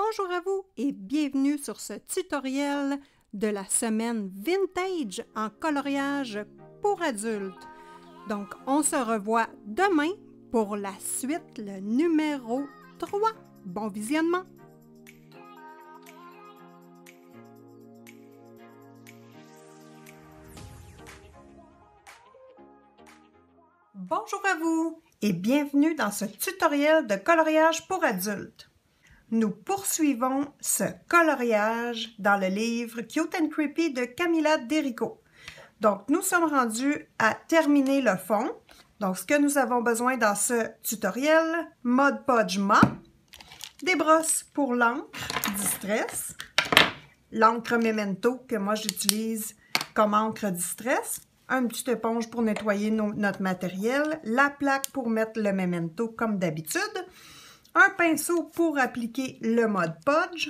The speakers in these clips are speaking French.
Bonjour à vous et bienvenue sur ce tutoriel de la semaine Vintage en coloriage pour adultes. Donc, on se revoit demain pour la suite, le numéro 3. Bon visionnement! Bonjour à vous et bienvenue dans ce tutoriel de coloriage pour adultes. Nous poursuivons ce coloriage dans le livre Cute and Creepy de Camilla D'Errico. Donc, nous sommes rendus à terminer le fond. Donc, ce que nous avons besoin dans ce tutoriel, Mod Podge mat, des brosses pour l'encre Distress, l'encre Memento que moi j'utilise comme encre Distress, une petite éponge pour nettoyer notre matériel, la plaque pour mettre le Memento comme d'habitude, un pinceau pour appliquer le Mod Podge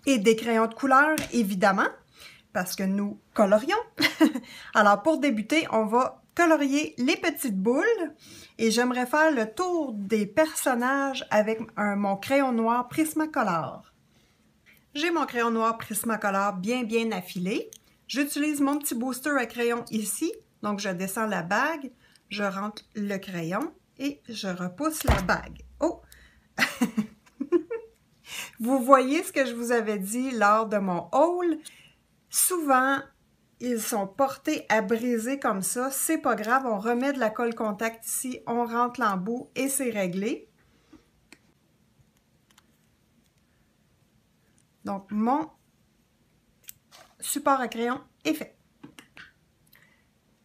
et des crayons de couleur, évidemment, parce que nous colorions. Alors, pour débuter, on va colorier les petites boules et j'aimerais faire le tour des personnages avec mon crayon noir Prismacolor. J'ai mon crayon noir Prismacolor bien affilé. J'utilise mon petit booster à crayon ici, donc je descends la bague, je rentre le crayon et je repousse la bague. Oh! Vous voyez ce que je vous avais dit lors de mon haul? Souvent, ils sont portés à briser comme ça. C'est pas grave, on remet de la colle contact ici, on rentre l'embout et c'est réglé. Donc, mon support à crayon est fait.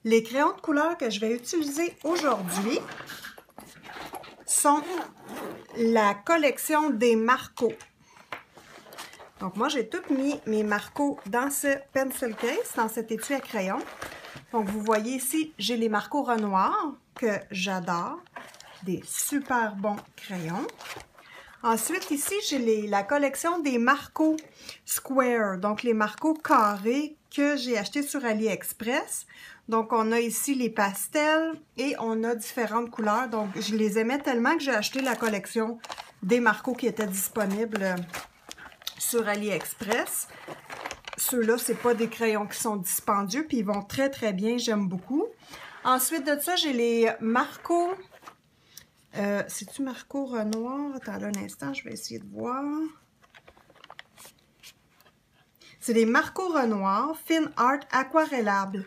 Les crayons de couleur que je vais utiliser aujourd'hui sont la collection des Marco. Donc, moi, j'ai tout mis mes Marco dans ce pencil case, dans cet étui à crayon. Donc, vous voyez ici, j'ai les Marco Renoir que j'adore. Des super bons crayons. Ensuite, ici, j'ai la collection des Marco Square, donc les Marco carrés que j'ai achetés sur AliExpress. Donc, on a ici les pastels et on a différentes couleurs. Donc, je les aimais tellement que j'ai acheté la collection des Marco qui était disponible sur AliExpress. Ceux-là, c'est pas des crayons qui sont dispendieux, puis ils vont très bien, j'aime beaucoup. Ensuite de ça, j'ai les Marco... c'est-tu Marco Renoir? Attends là, un instant, je vais essayer de voir. C'est des Marco Renoir Fine Art aquarellables.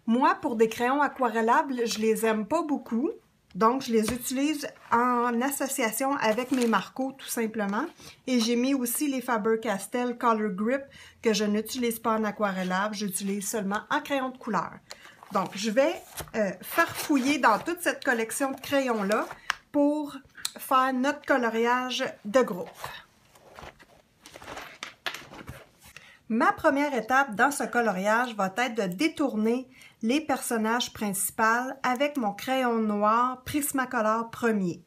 Moi, pour des crayons aquarellables, je les aime pas beaucoup. Donc, je les utilise en association avec mes Marco, tout simplement. Et j'ai mis aussi les Faber-Castell Color Grip que je n'utilise pas en aquarellable. J'utilise seulement en crayon de couleur. Donc, je vais farfouiller dans toute cette collection de crayons-là pour faire notre coloriage de groupe. Ma première étape dans ce coloriage va être de détourner les personnages principaux avec mon crayon noir Prismacolor premier.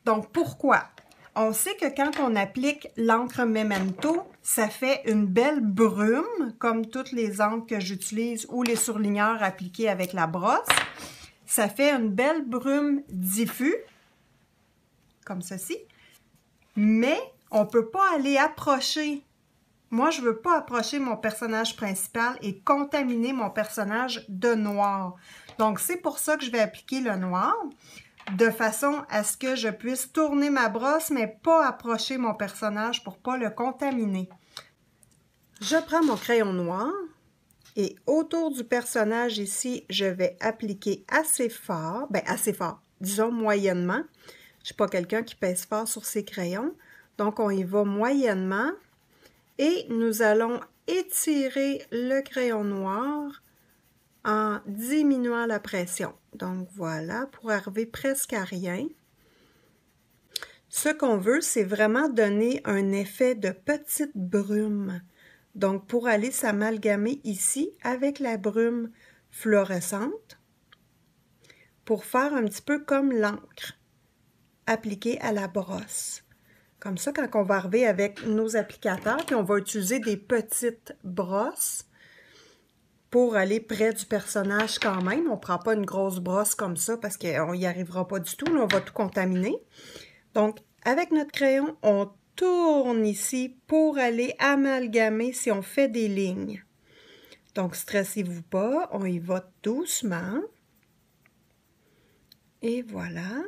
Donc, pourquoi? On sait que quand on applique l'encre Memento, ça fait une belle brume, comme toutes les encres que j'utilise ou les surligneurs appliqués avec la brosse. Ça fait une belle brume diffuse, comme ceci, mais on ne peut pas aller approcher. Moi, je ne veux pas approcher mon personnage principal et contaminer mon personnage de noir. Donc, c'est pour ça que je vais appliquer le noir, de façon à ce que je puisse tourner ma brosse, mais pas approcher mon personnage pour ne pas le contaminer. Je prends mon crayon noir et autour du personnage ici, je vais appliquer assez fort, disons moyennement. Je ne suis pas quelqu'un qui pèse fort sur ses crayons, donc on y va moyennement. Et nous allons étirer le crayon noir en diminuant la pression. Donc voilà, pour arriver presque à rien. Ce qu'on veut, c'est vraiment donner un effet de petite brume. Donc pour aller s'amalgamer ici avec la brume fluorescente, pour faire un petit peu comme l'encre appliquée à la brosse. Comme ça, quand on va arriver avec nos applicateurs, puis on va utiliser des petites brosses pour aller près du personnage quand même. On ne prend pas une grosse brosse comme ça parce qu'on n'y arrivera pas du tout. Là, on va tout contaminer. Donc, avec notre crayon, on tourne ici pour aller amalgamer si on fait des lignes. Donc, stressez-vous pas, on y va doucement. Et voilà.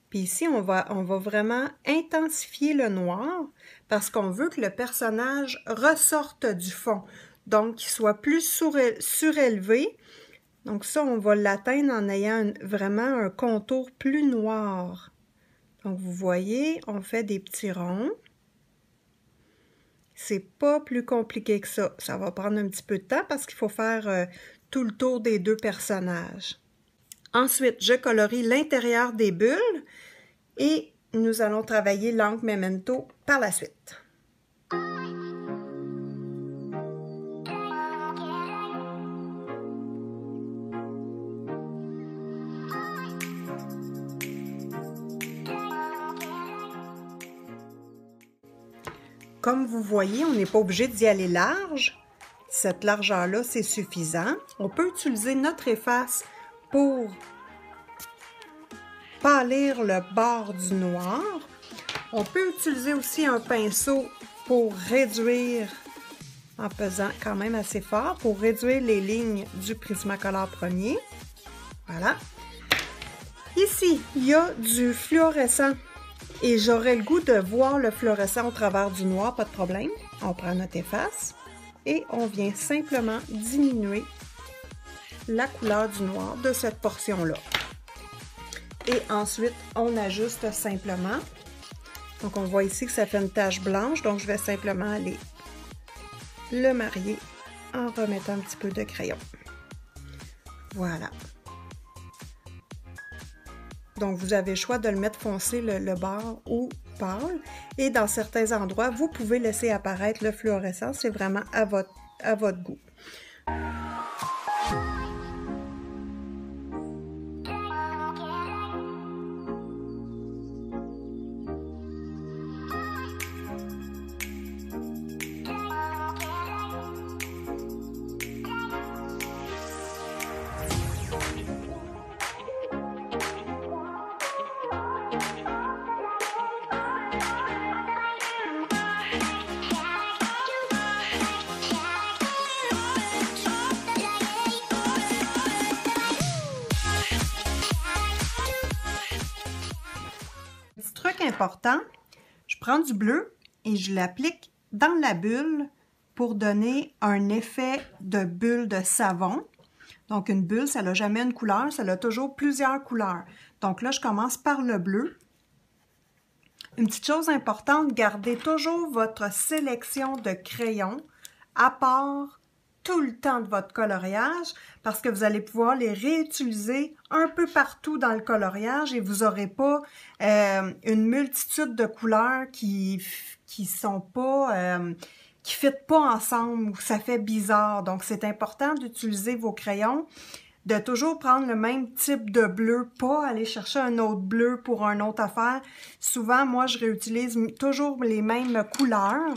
Puis ici, on va vraiment intensifier le noir parce qu'on veut que le personnage ressorte du fond. Donc, qu'il soit plus surélevé. Donc ça, on va l'atteindre en ayant vraiment un contour plus noir. Donc, vous voyez, on fait des petits ronds. C'est pas plus compliqué que ça. Ça va prendre un petit peu de temps parce qu'il faut faire tout le tour des deux personnages. Ensuite, je colorie l'intérieur des bulles et nous allons travailler l'encre Memento par la suite. Comme vous voyez, on n'est pas obligé d'y aller large. Cette largeur-là, c'est suffisant. On peut utiliser notre efface pour pâlir le bord du noir. On peut utiliser aussi un pinceau pour réduire, en pesant quand même assez fort, pour réduire les lignes du Prismacolor premier. Voilà. Ici, il y a du fluorescent. Et j'aurais le goût de voir le fluorescent au travers du noir, pas de problème. On prend notre efface et on vient simplement diminuer la couleur du noir de cette portion-là. Et ensuite, on ajuste simplement. Donc, on voit ici que ça fait une tache blanche, donc je vais simplement aller le marier en remettant un petit peu de crayon. Voilà. Donc, vous avez le choix de le mettre foncé, le bord ou pâle. Et dans certains endroits, vous pouvez laisser apparaître le fluorescent. C'est vraiment à votre goût. Truc important, je prends du bleu et je l'applique dans la bulle pour donner un effet de bulle de savon. Donc une bulle, ça n'a jamais une couleur, ça a toujours plusieurs couleurs. Donc là, je commence par le bleu. Une petite chose importante, gardez toujours votre sélection de crayons à part tout le temps de votre coloriage parce que vous allez pouvoir les réutiliser un peu partout dans le coloriage et vous n'aurez pas une multitude de couleurs qui sont pas qui fitent pas ensemble ou ça fait bizarre. Donc c'est important d'utiliser vos crayons, de toujours prendre le même type de bleu, pas aller chercher un autre bleu pour une autre affaire. Souvent, moi, je réutilise toujours les mêmes couleurs.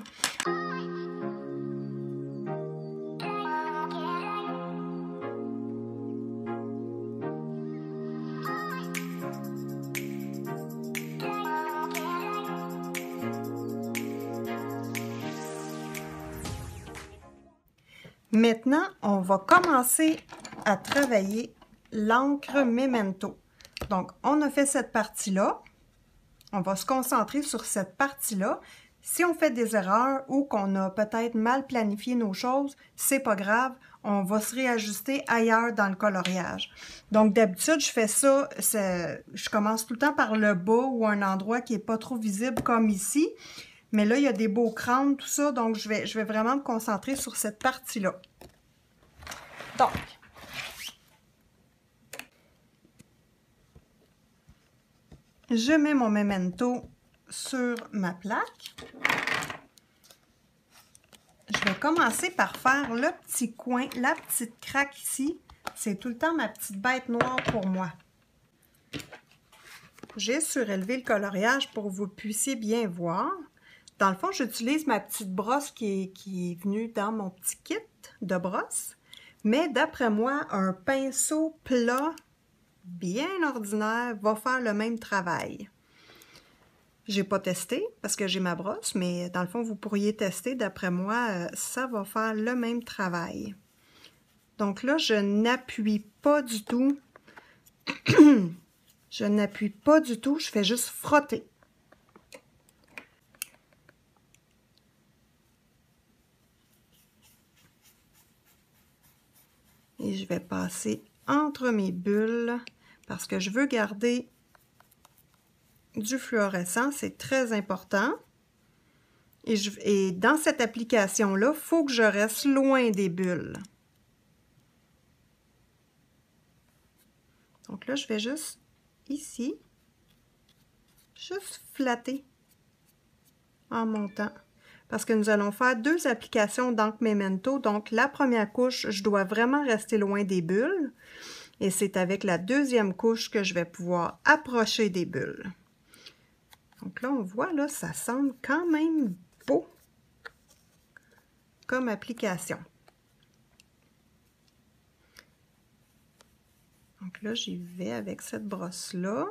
Maintenant, on va commencer à travailler l'encre Memento. Donc, on a fait cette partie-là. On va se concentrer sur cette partie-là. Si on fait des erreurs ou qu'on a peut-être mal planifié nos choses, c'est pas grave. On va se réajuster ailleurs dans le coloriage. Donc, d'habitude, je fais ça, je commence tout le temps par le bas ou un endroit qui n'est pas trop visible comme ici. Mais là, il y a des beaux crânes, tout ça, donc je vais vraiment me concentrer sur cette partie-là. Donc, je mets mon Memento sur ma plaque. Je vais commencer par faire le petit coin, la petite craque ici. C'est tout le temps ma petite bête noire pour moi. J'ai surélevé le coloriage pour que vous puissiez bien voir. Dans le fond, j'utilise ma petite brosse qui est venue dans mon petit kit de brosse. Mais d'après moi, un pinceau plat bien ordinaire va faire le même travail. J'ai pas testé parce que j'ai ma brosse, mais dans le fond, vous pourriez tester. D'après moi, ça va faire le même travail. Donc là, je n'appuie pas du tout. Je n'appuie pas du tout, je fais juste frotter. Et je vais passer entre mes bulles parce que je veux garder du fluorescent, c'est très important. Et dans cette application-là, il faut que je reste loin des bulles. Donc là, je vais juste ici, juste flatter en montant. Parce que nous allons faire 2 applications d'encre Memento. Donc, la première couche, je dois vraiment rester loin des bulles. Et c'est avec la deuxième couche que je vais pouvoir approcher des bulles. Donc là, on voit, là, ça semble quand même beau comme application. Donc là, j'y vais avec cette brosse-là.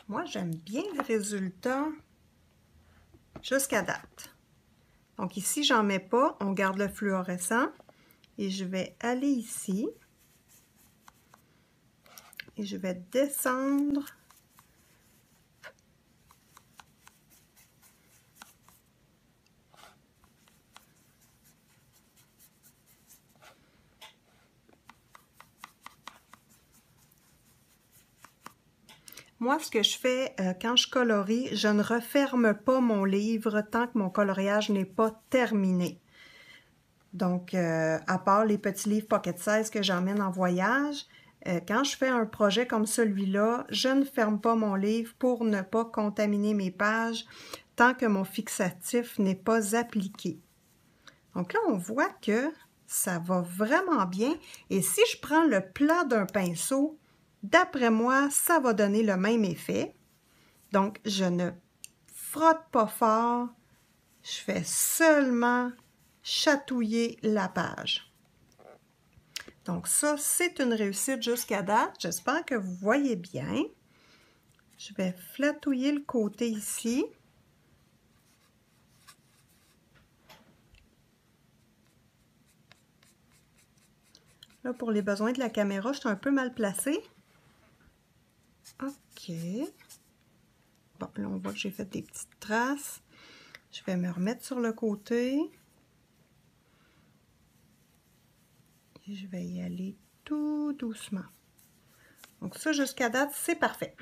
Moi, j'aime bien le résultat jusqu'à date. Donc ici, j'en mets pas, on garde le fluorescent. Et je vais aller ici. Et je vais descendre. Moi, ce que je fais quand je colorie, je ne referme pas mon livre tant que mon coloriage n'est pas terminé. Donc, à part les petits livres Pocket Size que j'emmène en voyage, quand je fais un projet comme celui-là, je ne ferme pas mon livre pour ne pas contaminer mes pages tant que mon fixatif n'est pas appliqué. Donc là, on voit que ça va vraiment bien. Et si je prends le plat d'un pinceau, d'après moi, ça va donner le même effet. Donc, je ne frotte pas fort. Je fais seulement chatouiller la page. Donc ça, c'est une réussite jusqu'à date. J'espère que vous voyez bien. Je vais flatouiller le côté ici. Là, pour les besoins de la caméra, je suis un peu mal placée. OK. Bon, là, on voit que j'ai fait des petites traces. Je vais me remettre sur le côté. Et je vais y aller tout doucement. Donc ça, jusqu'à date, c'est parfait.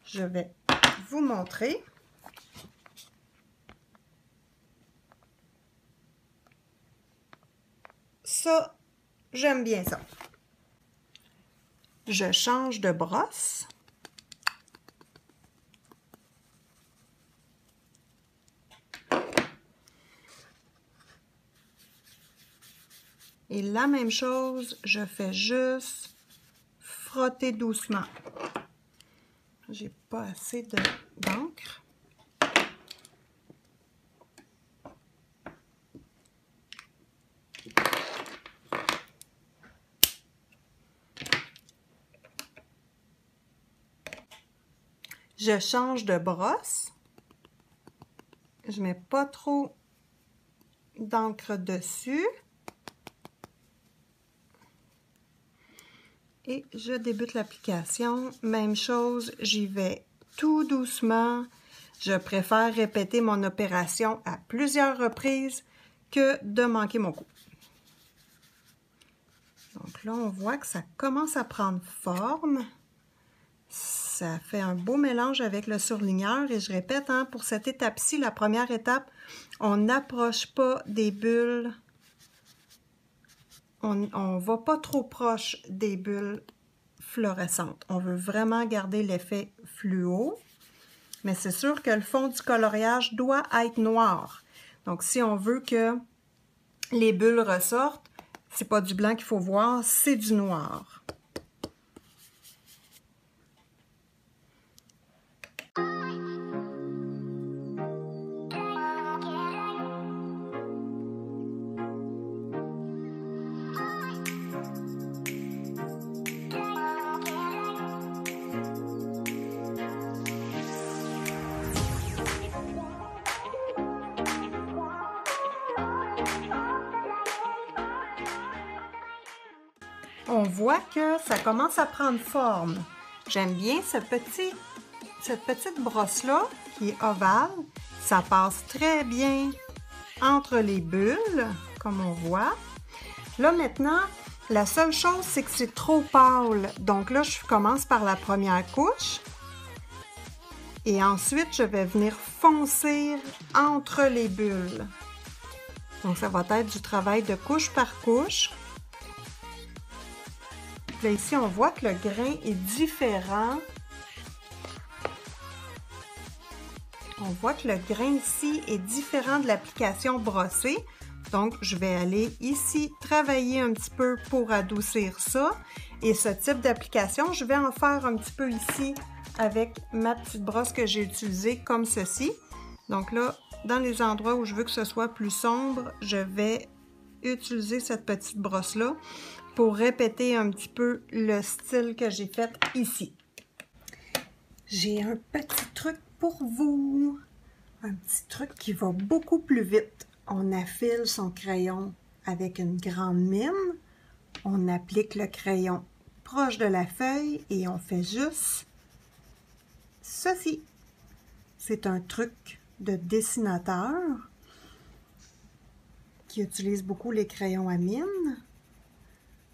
Je vais vous montrer. Ça, j'aime bien ça. Je change de brosse. Et la même chose, je fais juste frotter doucement. J'ai pas assez d'encre. Je change de brosse. Je mets pas trop d'encre dessus. Et je débute l'application. Même chose, j'y vais tout doucement. Je préfère répéter mon opération à plusieurs reprises que de manquer mon coup. Donc là, on voit que ça commence à prendre forme. Ça fait un beau mélange avec le surligneur. Et je répète, hein, pour cette étape-ci, la première étape, on n'approche pas des bulles. On ne va pas trop proche des bulles fluorescentes. On veut vraiment garder l'effet fluo. Mais c'est sûr que le fond du coloriage doit être noir. Donc, si on veut que les bulles ressortent, c'est pas du blanc qu'il faut voir, c'est du noir. on voit que ça commence à prendre forme. J'aime bien cette petite brosse-là qui est ovale. Ça passe très bien entre les bulles, comme on voit. Là, maintenant, la seule chose, c'est que c'est trop pâle. Donc là, je commence par la première couche. Et ensuite, je vais venir foncer entre les bulles. Donc, ça va être du travail de couche par couche. Là, ici, on voit que le grain est différent. On voit que le grain ici est différent de l'application brossée. Donc, je vais aller ici travailler un petit peu pour adoucir ça. Et ce type d'application, je vais en faire un petit peu ici avec ma petite brosse que j'ai utilisée comme ceci. Donc là, dans les endroits où je veux que ce soit plus sombre, je vais utiliser cette petite brosse-là pour répéter un petit peu le style que j'ai fait ici. J'ai un petit truc pour vous. Un petit truc qui va beaucoup plus vite. On affile son crayon avec une grande mine. On applique le crayon proche de la feuille et on fait juste ceci. C'est un truc de dessinateur qui utilise beaucoup les crayons à mine.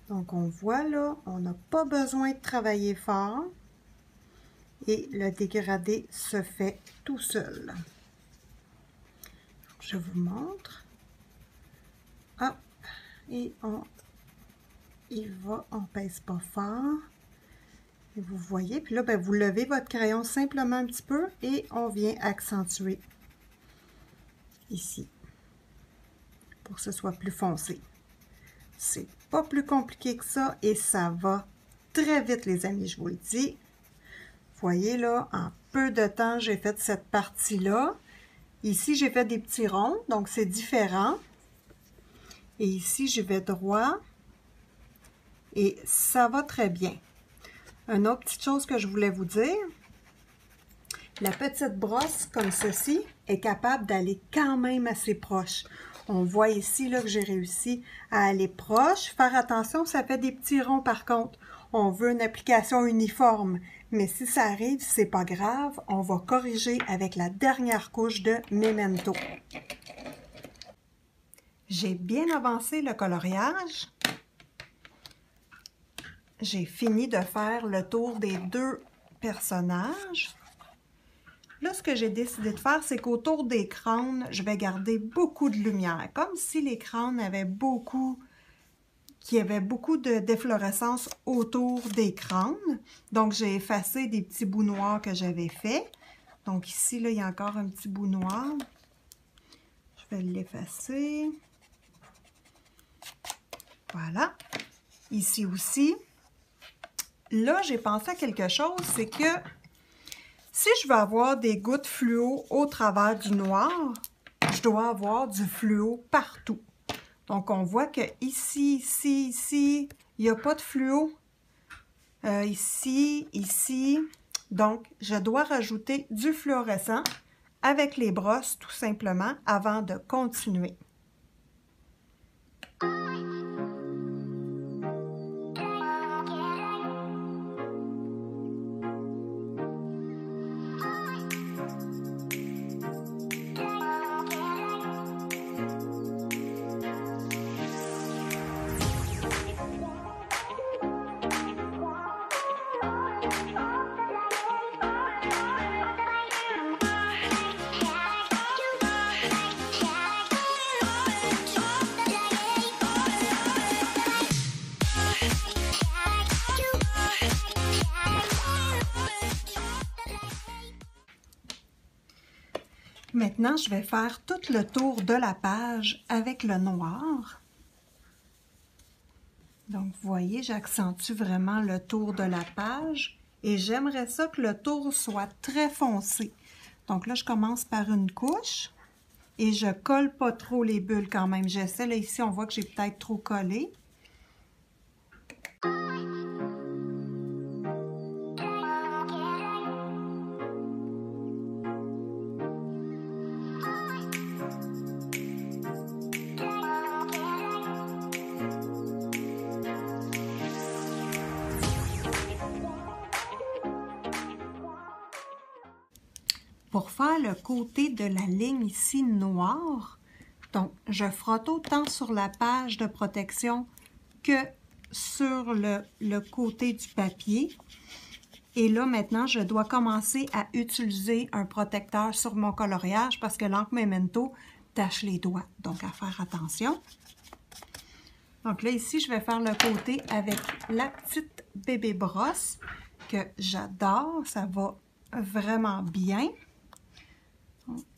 Donc on voit là, on n'a pas besoin de travailler fort et le dégradé se fait tout seul. Je vous montre. Hop, et on y va, on pèse pas fort. Et vous voyez, puis là, ben, vous levez votre crayon simplement un petit peu et on vient accentuer ici pour que ce soit plus foncé. C'est pas plus compliqué que ça et ça va très vite, les amis, je vous le dis. Vous voyez là, en peu de temps, j'ai fait cette partie-là. Ici, j'ai fait des petits ronds, donc c'est différent. Et ici, je vais droit et ça va très bien. Une autre petite chose que je voulais vous dire, la petite brosse comme ceci est capable d'aller quand même assez proche. On voit ici là, que j'ai réussi à aller proche. Faire attention, ça fait des petits ronds par contre. On veut une application uniforme, mais si ça arrive, c'est pas grave. On va corriger avec la dernière couche de Memento. J'ai bien avancé le coloriage. J'ai fini de faire le tour des deux personnages. Là, ce que j'ai décidé de faire, c'est qu'autour des crânes, je vais garder beaucoup de lumière. Comme si les crânes avaient qu'il y avait beaucoup de déflorescence autour des crânes. Donc, j'ai effacé des petits bouts noirs que j'avais faits. Donc ici, là, il y a encore un petit bout noir. Je vais l'effacer. Voilà. Ici aussi. Là, j'ai pensé à quelque chose, c'est que si je veux avoir des gouttes fluo au travers du noir, je dois avoir du fluo partout. Donc, on voit que ici, il n'y a pas de fluo. Ici. Donc, je dois rajouter du fluorescent avec les brosses, tout simplement, avant de continuer. Maintenant, je vais faire tout le tour de la page avec le noir. Donc, vous voyez, j'accentue vraiment le tour de la page et j'aimerais ça que le tour soit très foncé. Donc là, je commence par une couche et je colle pas trop les bulles quand même. J'essaie, là, ici, on voit que j'ai peut-être trop collé. Pour faire le côté de la ligne ici noire, donc je frotte autant sur la page de protection que sur le côté du papier. Et là, maintenant, je dois commencer à utiliser un protecteur sur mon coloriage parce que l'encre Memento tache les doigts. Donc, à faire attention. Donc là, ici, je vais faire le côté avec la petite bébé brosse que j'adore. Ça va vraiment bien.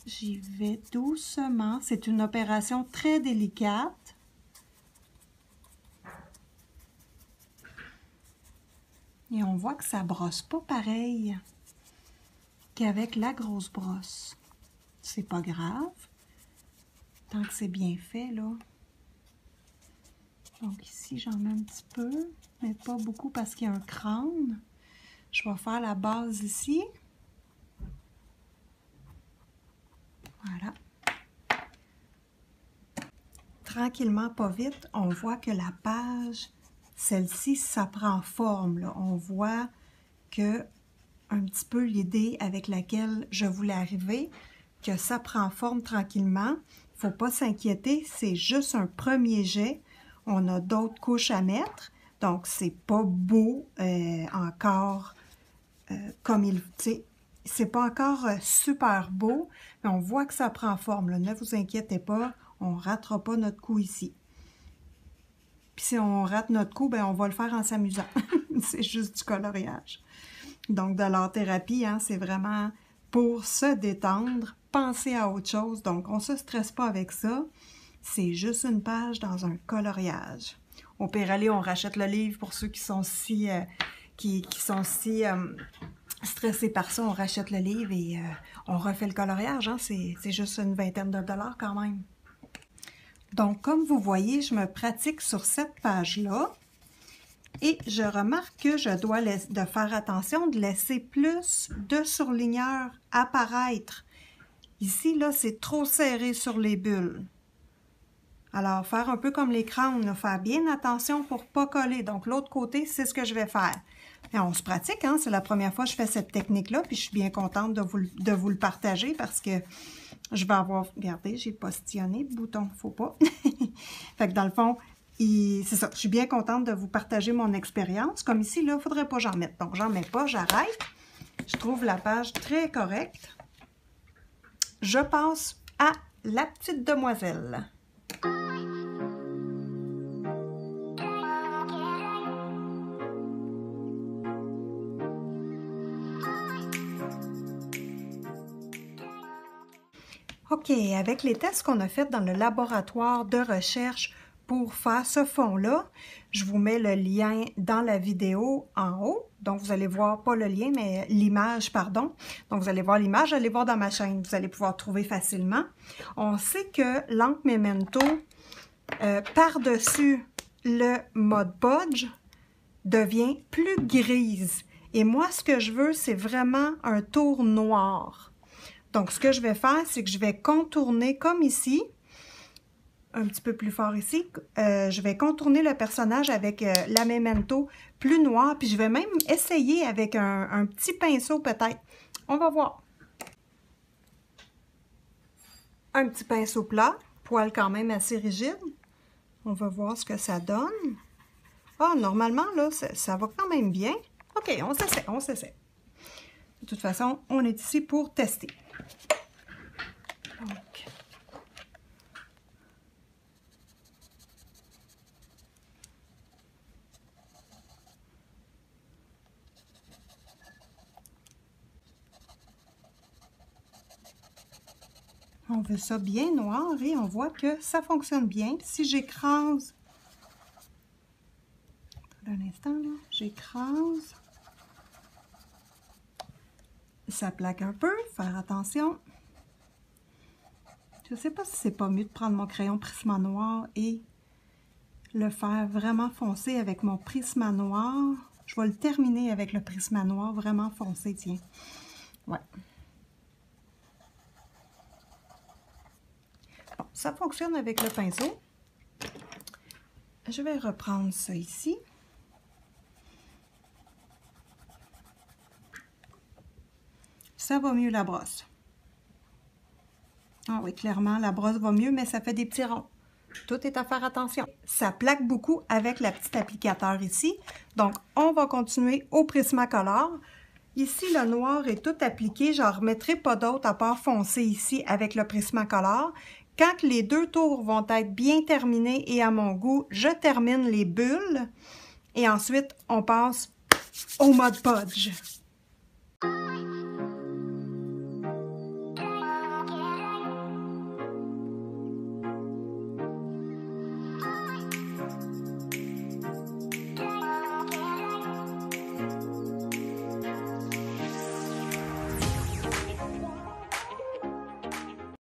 J'y vais doucement. C'est une opération très délicate. Et on voit que ça brosse pas pareil qu'avec la grosse brosse. C'est pas grave, tant que c'est bien fait, là. Donc ici, j'en mets un petit peu, mais pas beaucoup parce qu'il y a un crâne. Je vais faire la base ici. Voilà. Tranquillement, pas vite, on voit que la page, celle-ci, ça prend forme, là. On voit que un petit peu l'idée avec laquelle je voulais arriver, que ça prend forme tranquillement. Il ne faut pas s'inquiéter, c'est juste un premier jet. On a d'autres couches à mettre, donc c'est pas beau encore comme il... C'est pas encore super beau, mais on voit que ça prend forme, là. Ne vous inquiétez pas, on ne ratera pas notre coup ici. Puis si on rate notre coup, ben on va le faire en s'amusant. C'est juste du coloriage. Donc, de l'art-thérapie, hein, c'est vraiment pour se détendre, penser à autre chose. Donc, on ne se stresse pas avec ça. C'est juste une page dans un coloriage. Au pire, allez, on rachète le livre pour ceux qui sont si, stressés par ça. On rachète le livre et on refait le coloriage. Hein, c'est juste une vingtaine de dollars quand même. Donc, comme vous voyez, je me pratique sur cette page-là. Et je remarque que je dois faire attention de laisser plus de surligneurs apparaître. Ici, là, c'est trop serré sur les bulles. Alors, faire un peu comme les crânes, là, faire bien attention pour ne pas coller. Donc, l'autre côté, c'est ce que je vais faire. Et on se pratique, hein? C'est la première fois que je fais cette technique-là, puis je suis bien contente de vous le partager parce que je vais avoir... Regardez, j'ai postillonné le bouton, faut pas. Fait que dans le fond... C'est ça, je suis bien contente de vous partager mon expérience. Comme ici, là, il ne faudrait pas que j'en mette. Donc, j'en mets pas, j'arrête. Je trouve la page très correcte. Je passe à la petite demoiselle. OK, avec les tests qu'on a faits dans le laboratoire de recherche pour faire ce fond-là, je vous mets le lien dans la vidéo en haut. Donc, vous allez voir, pas le lien, mais l'image, pardon. Donc, vous allez voir l'image, allez voir dans ma chaîne. Vous allez pouvoir trouver facilement. On sait que l'encre Memento, par-dessus le mode Podge, devient plus grise. Et moi, ce que je veux, c'est vraiment un tour noir. Donc, ce que je vais faire, c'est que je vais contourner comme ici. Un petit peu plus fort ici, je vais contourner le personnage avec la Memento plus noire, puis je vais même essayer avec un petit pinceau peut-être. On va voir. Un petit pinceau plat, poil quand même assez rigide. On va voir ce que ça donne. Ah, normalement, là, ça va quand même bien. OK, on s'essaie, on s'essaie. De toute façon, on est ici pour tester. Donc, on veut ça bien noir et on voit que ça fonctionne bien. Si j'écrase, un instant là, j'écrase, ça plaque un peu, faire attention. Je ne sais pas si c'est pas mieux de prendre mon crayon Prisma noir et le faire vraiment foncé avec mon Prisma noir. Je vais le terminer avec le Prisma noir vraiment foncé, tiens. Ouais. Bon, ça fonctionne avec le pinceau. Je vais reprendre ça ici. Ça va mieux la brosse. Ah oui, clairement, la brosse va mieux, mais ça fait des petits ronds. Tout est à faire attention. Ça plaque beaucoup avec la petite applicateur ici. Donc, on va continuer au Prismacolor. Ici, le noir est tout appliqué. Je n'en remettrai pas d'autre à part foncer ici avec le Prismacolor. Quand les 2 tours vont être bien terminés et à mon goût, je termine les bulles. Et ensuite, on passe au mode Podge.